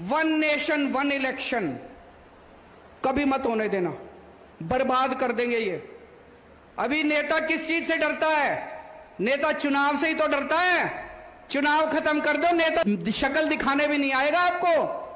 One nation one election कभी मत होने देना, बर्बाद कर देंगे ये। अभी नेता किस चीज से डरता है? नेता चुनाव से ही तो डरता है। चुनाव खत्म कर दो, नेता शक्ल दिखाने भी नहीं आएगा आपको।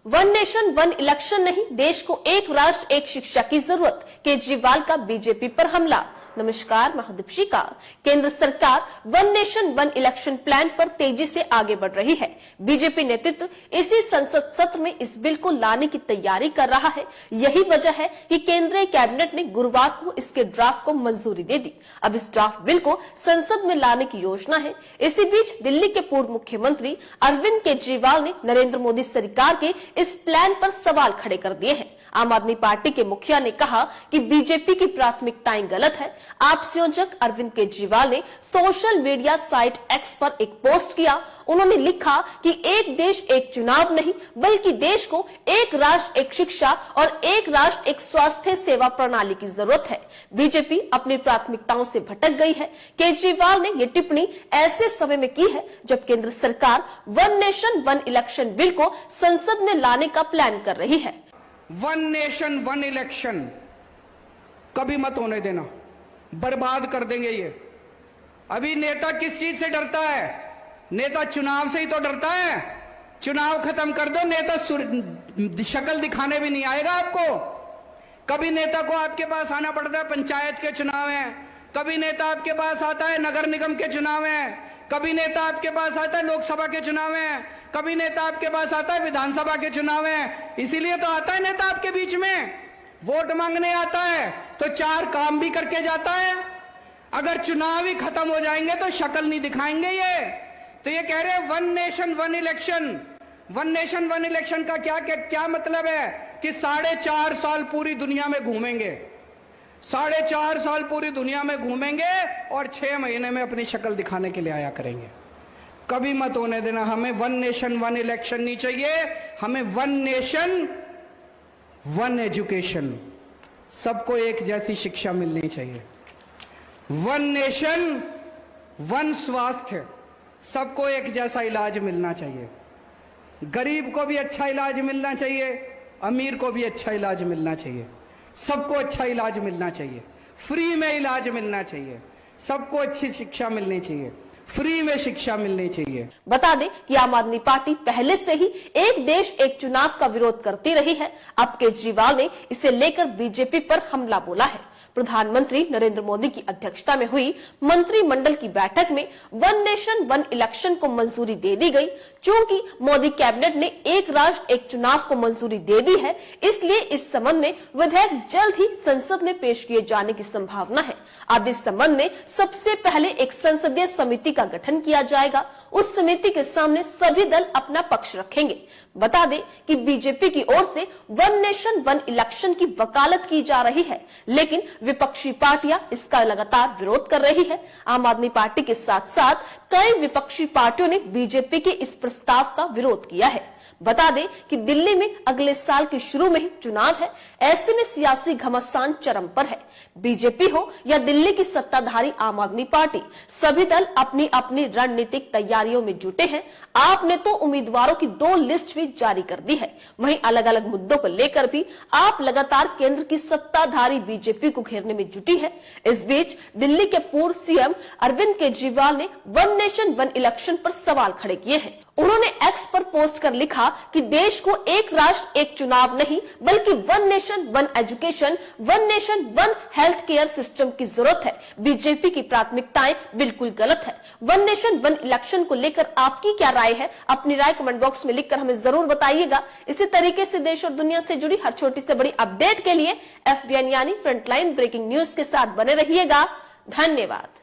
वन नेशन वन इलेक्शन नहीं, देश को एक राष्ट्र एक शिक्षा की जरूरत, केजरीवाल का बीजेपी पर हमला। नमस्कार, मैं दीपशिका। केंद्र सरकार one nation one election plan पर तेजी से आगे बढ़ रही है। बीजेपी नेतृत्व इसी संसद सत्र में इस बिल को लाने की तैयारी कर रहा है। यही वजह है कि केंद्रीय कैबिनेट ने गुरुवार को इसके ड्राफ्ट को मंजूरी दे दी। अब इस ड्राफ्ट बिल को संसद में लाने की योजना है। इसी बीच दिल्ली के पूर्व मुख्यमंत्री अरविंद केजरीवाल ने नरेंद्र मोदी सरकार के इस प्लान पर सवाल खड़े कर दिए हैं। आम आदमी पार्टी के मुखिया ने कहा कि बीजेपी की प्राथमिकताएं गलत है। आप संयोजक अरविंद केजरीवाल ने सोशल मीडिया साइट एक्स पर एक पोस्ट किया। उन्होंने लिखा कि एक देश एक चुनाव नहीं, बल्कि देश को एक राष्ट्र एक शिक्षा और एक राष्ट्र एक स्वास्थ्य सेवा प्रणाली की जरूरत है। बीजेपी अपनी प्राथमिकताओं से भटक गई है। केजरीवाल ने यह टिप्पणी ऐसे समय में की है जब केंद्र सरकार one nation one election bill को संसद में लाने का प्लान कर रही है। वन नेशन वन इलेक्शन कभी मत होने देना, बर्बाद कर देंगे ये। अभी नेता किस चीज से डरता है? नेता चुनाव से ही तो डरता है। चुनाव खत्म कर दो, नेता शक्ल दिखाने भी नहीं आएगा आपको। कभी नेता को आपके पास आना पड़ता है, पंचायत के चुनाव है। कभी नेता आपके पास आता है, नगर निगम के चुनाव है। कभी नेता आपके पास आता है, लोकसभा के चुनाव है। कभी नेता आपके पास आता है, विधानसभा के चुनाव है। इसीलिए तो आता है नेता आपके बीच में, वोट मांगने आता है तो चार काम भी करके जाता है। अगर चुनाव ही खत्म हो जाएंगे तो शक्ल नहीं दिखाएंगे ये। तो ये कह रहे हैं one nation one election. One nation one election का क्या मतलब है कि 4.5 साल पूरी दुनिया में घूमेंगे, 4.5 साल पूरी दुनिया में घूमेंगे और 6 महीने में अपनी शक्ल दिखाने के लिए आया करेंगे। कभी मत होने देना। हमें वन नेशन वन इलेक्शन नहीं चाहिए। हमें वन नेशन वन एजुकेशन, सबको एक जैसी शिक्षा मिलनी चाहिए। वन नेशन वन स्वास्थ्य, सबको एक जैसा इलाज मिलना चाहिए। गरीब को भी अच्छा इलाज मिलना चाहिए, अमीर को भी अच्छा इलाज मिलना चाहिए। सबको अच्छा इलाज मिलना चाहिए, फ्री में इलाज मिलना चाहिए। सबको अच्छी शिक्षा मिलनी चाहिए, फ्री में शिक्षा मिलनी चाहिए। बता दें कि आम आदमी पार्टी पहले से ही एक देश एक चुनाव का विरोध करती रही है। अब केजरीवाल ने इसे लेकर बीजेपी पर हमला बोला है। प्रधानमंत्री नरेंद्र मोदी की अध्यक्षता में हुई मंत्रिमंडल की बैठक में वन नेशन वन इलेक्शन को मंजूरी दे दी गई। चूंकि मोदी कैबिनेट ने एक राष्ट्र एक चुनाव को मंजूरी दे दी है, इसलिए इस संबंध में विधेयक जल्द ही संसद में पेश किए जाने की संभावना है। अब इस संबंध में सबसे पहले एक संसदीय समिति का गठन किया जाएगा। उस समिति के सामने सभी दल अपना पक्ष रखेंगे। बता दें कि बीजेपी की ओर से वन नेशन वन इलेक्शन की वकालत की जा रही है, लेकिन विपक्षी पार्टियां इसका लगातार विरोध कर रही है। आम आदमी पार्टी के साथ साथ कई विपक्षी पार्टियों ने बीजेपी के इस प्रस्ताव का विरोध किया है। बता दें कि दिल्ली में अगले साल के शुरू में ही चुनाव है। ऐसे में सियासी घमासान चरम पर है। बीजेपी हो या दिल्ली की सत्ताधारी आम आदमी पार्टी, सभी दल अपनी अपनी रणनीतिक तैयारियों में जुटे हैं। आपने तो उम्मीदवारों की 2 लिस्ट भी जारी कर दी है। वहीं अलग अलग मुद्दों को लेकर भी आप लगातार केंद्र की सत्ताधारी बीजेपी को घेरने में जुटी है। इस बीच दिल्ली के पूर्व सीएम अरविंद केजरीवाल ने वन नेशन वन इलेक्शन पर सवाल खड़े किए हैं। उन्होंने एक्स पर पोस्ट कर लिखा कि देश को एक राष्ट्र एक चुनाव नहीं, बल्कि one nation one education, one nation one health care system की जरूरत है। बीजेपी की प्राथमिकताएं बिल्कुल गलत है। वन नेशन वन इलेक्शन को लेकर आपकी क्या राय है? अपनी राय कमेंट बॉक्स में लिखकर हमें जरूर बताइएगा। इसी तरीके से देश और दुनिया से जुड़ी हर छोटी से बड़ी अपडेट के लिए FBN यानी फ्रंटलाइन ब्रेकिंग न्यूज के साथ बने रहिएगा। धन्यवाद।